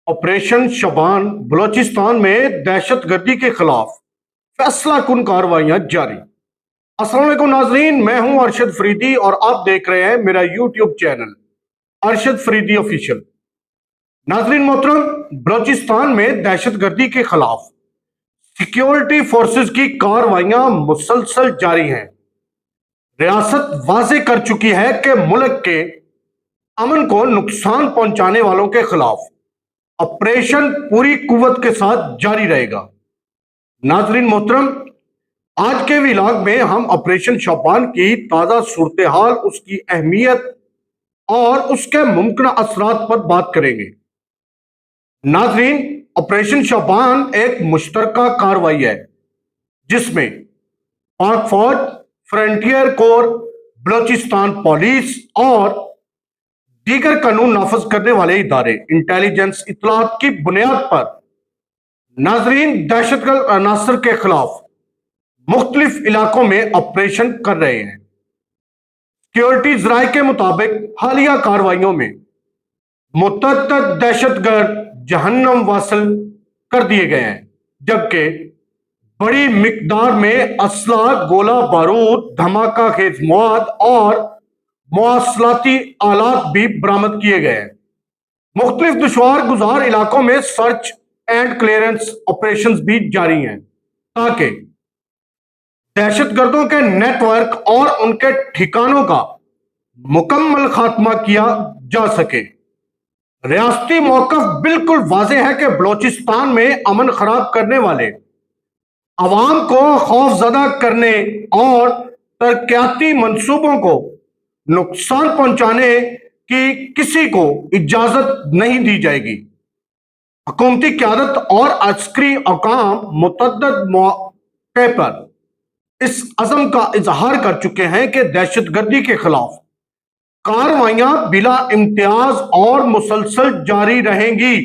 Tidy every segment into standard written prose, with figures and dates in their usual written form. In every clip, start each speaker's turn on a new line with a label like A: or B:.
A: Operation Shaban Balochistan में दहशतगर्दी के खिलाफ फैसला कुन कार्रवाइयां जारी। अस्सलाम वालेकुम नाजरीन, मैं हूं अरशद फरीदी और आप देख रहे हैं मेरा YouTube channel Arshad Faridi official. नाजरीन मोहतरम, बलूचिस्तान में दहशतगर्दी के खिलाफ सिक्योरिटी फोर्सेस की कार्रवाइयां मुसलसल जारी हैं। रियासत वाजे कर चुकी है कि मुल्क के अमन को नुकसान पहुंचाने वालों के खिलाफ ऑपरेशन पूरी कुव्वत के साथ जारी रहेगा। नाजरीन मोहतरम, आज के व्लॉग में हम ऑपरेशन शबान की ताजा सूरत हाल, उसकी अहमियत और उसके मुमकिन असरात पर बात करेंगे। नाजरीन, ऑपरेशन शबान एक मुश्तरका कार्रवाई है जिसमें पाक फौज, फ्रंटियर कोर, बलूचिस्तान पुलिस और दीगर कानून नाफज करने वाले इदारे इंटेलिजेंस इतलात की बुनियाद पर नाजरीन दहशतगर्द अनासर के खिलाफ मुख्तलिफ इलाकों में ऑपरेशन कर रहे हैं। सिक्योरिटी जराये के मुताबिक हालिया कार्रवाइयों में मुतअद्दिद दहशतगर्द जहन्नम वासिल कर दिए गए हैं, जबकि बड़ी मिकदार में असला, गोला बारूद, धमाका खेज मवाद और मवासलाती आलात भी बरामद किए गए हैं। मुख्तलिफ दुश्वार गुजार इलाकों में सर्च एंड क्लियरेंस ऑपरेशन भी जारी हैं ताकि दहशतगर्दों के नेटवर्क और उनके ठिकानों का मुकम्मल खात्मा किया जा सके। रियासती मौकफ बिल्कुल वाज़ेह है कि बलूचिस्तान में अमन खराब करने वाले, अवाम को खौफजदा करने और तरक्याती मंसूबों को नुकसान पहुंचाने की किसी को इजाजत नहीं दी जाएगी। हुकूमती क़यादत और अस्करी औकाम मुतअद्दिद मौके पर इस अज़म का इजहार कर चुके हैं कि दहशतगर्दी के खिलाफ कार्रवाइयां बिला इम्तियाज और मुसलसल जारी रहेंगी।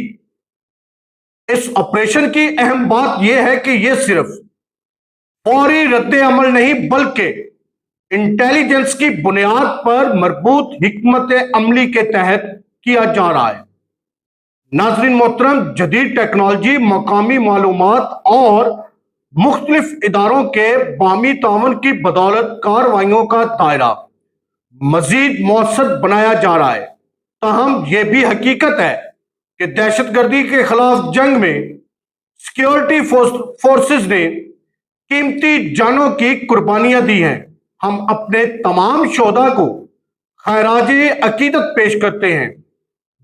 A: इस ऑपरेशन की अहम बात यह है कि यह सिर्फ फौरी रद्द अमल नहीं बल्कि इंटेलिजेंस की बुनियाद पर मरबूत हिकमत अमली के तहत किया जा रहा है। नाजरीन मोहतरम, जदीद टेक्नोलॉजी, मकामी मालूमात और मुख्तलिफ इदारों के बामी तावन की बदौलत कार्रवाइयों का दायरा मजीद मौसर बनाया जा रहा है। ताहम यह भी हकीकत है कि दहशतगर्दी के खिलाफ जंग में सिक्योरिटी फोर्सेस ने कीमती जानों की कुर्बानियां दी हैं। हम अपने तमाम शोहदा को खैराजे अकीदत पेश करते हैं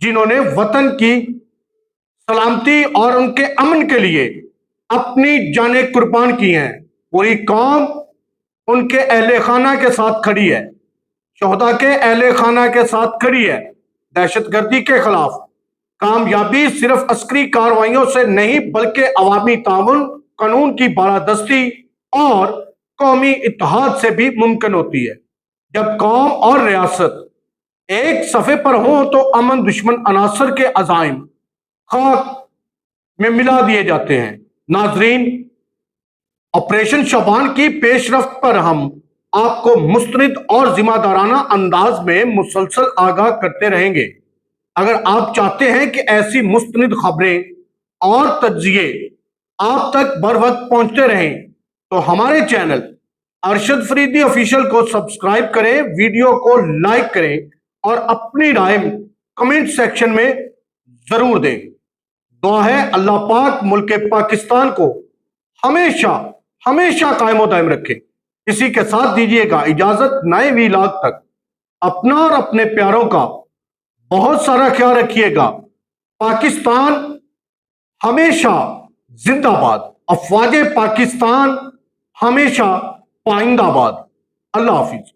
A: जिन्होंने वतन की सलामती और उनके अमन के लिए अपनी जानें कुर्बान की हैं। पूरी कौम उनके अहले खाना के साथ खड़ी है, शोहदा के अहले खाना के साथ खड़ी है। दहशतगर्दी के खिलाफ कामयाबी सिर्फ अस्करी कार्रवाइयों से नहीं बल्कि अवामी ताउन, कानून की बालादस्ती और कौमी इत्तेहाद से भी मुमकिन होती है। जब कौम और रियासत एक सफ़े पर हो तो अमन दुश्मन अनासर के अज़ाइम खाक में मिला दिए जाते हैं। नाजरीन, ऑपरेशन शबान की पेशरफ्त पर हम आपको मुस्तनिद और जिम्मेदाराना अंदाज में मुसलसल आगाह करते रहेंगे। अगर आप चाहते हैं कि ऐसी मुस्तनिद खबरें और तज्जिए आप तक बर वक्त पहुंचते रहें तो हमारे चैनल अरशद फरीदी ऑफिशियल को सब्सक्राइब करें, वीडियो को लाइक करें और अपनी राय कमेंट सेक्शन में जरूर दें। दुआ है अल्लाह पाक मुल्क पाकिस्तान को हमेशा हमेशा कायम दायम रखे। इसी के साथ दीजिएगा इजाजत। नए व्लॉग तक अपना और अपने प्यारों का बहुत सारा ख्याल रखिएगा। पाकिस्तान हमेशा जिंदाबाद, अफवाज पाकिस्तान हमेशा पाइंदाबाद। अल्लाह हाफिज।